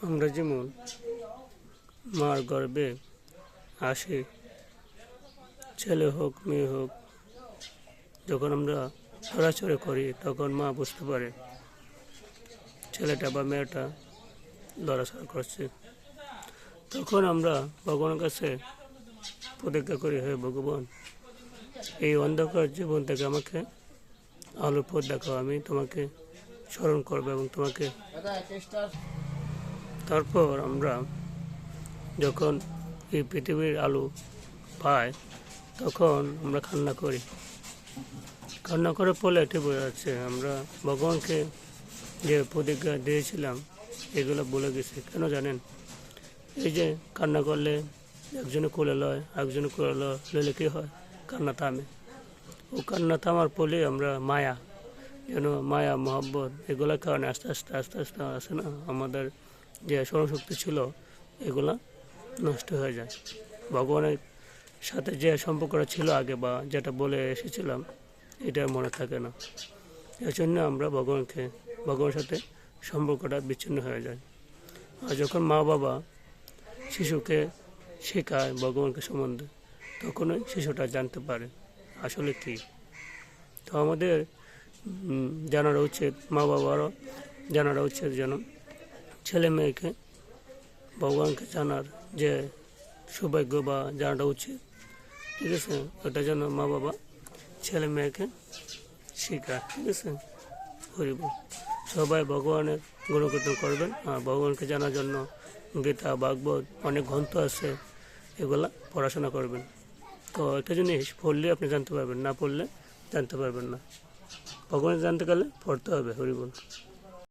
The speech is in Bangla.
আমরা যেমন মার গর্ভে আসি, ছেলে হোক মেয়ে হোক, যখন আমরা নড়াচড়া করি তখন মা বুঝতে পারে ছেলেটা বা মেয়েটা নড়াচড়া করছে। তখন আমরা ভগবানের কাছে প্রতিজ্ঞা করি, হে ভগবান, এই অন্ধকার জীবন থেকে আমাকে আলোর পথ দেখাও, আমি তোমাকে স্মরণ করবো এবং তোমাকে। তারপর আমরা যখন এই পৃথিবীর আলো পাই তখন আমরা কান্না করি। কান্না করার ফলে এটি বোঝা যাচ্ছে আমরা ভগবানকে যে প্রতিজ্ঞা দিয়েছিলাম এগুলো ভুলে গেছি। কেন জানেন? এই যে কান্না করলে একজনে কোলে লয়, একজনে কোলে লইলে কী হয়? কান্না থামে। ও কান্না থামার ফলে আমরা মায়া, যেন মায়া মহব্বত এগুলোর কারণে আস্তে আস্তে আস্তে আস্তে আসে না, আমাদের যে স্মরণশক্তি ছিল এগুলা নষ্ট হয়ে যায়। ভগবানের সাথে যে সম্পর্কটা ছিল আগে বা যেটা বলে এসেছিলাম এটা মনে থাকে না। এর জন্য আমরা ভগবানের সাথে সম্পর্কটা বিচ্ছিন্ন হয়ে যায়। আর যখন মা বাবা শিশুকে শেখায় ভগবানকে সম্বন্ধে, তখনই শিশুটা জানতে পারে আসলে কি। তো আমাদের জানানো উচিত, মা বাবারও জানানো উচিত যেন ছেলে মেয়েকে ভগবানকে জানার যে সৌভাগ্য বা জানাটা উচিত, ঠিক আছে? ওটা যেন মা বাবা ছেলে মেয়েকে শেখায়, ঠিক আছে? হরিবল। সবাই ভগবানের গুণকীর্তন করবেন। আর ভগবানকে জানার জন্য গীতা, ভাগবত, অনেক গ্রন্থ আছে, এগুলা পড়াশোনা করবেন। তো একটা জিনিস পড়লে আপনি জানতে পারবেন, না পড়লে জানতে পারবেন না। ভগবান জানতে গেলে পড়তে হবে। হরিবল।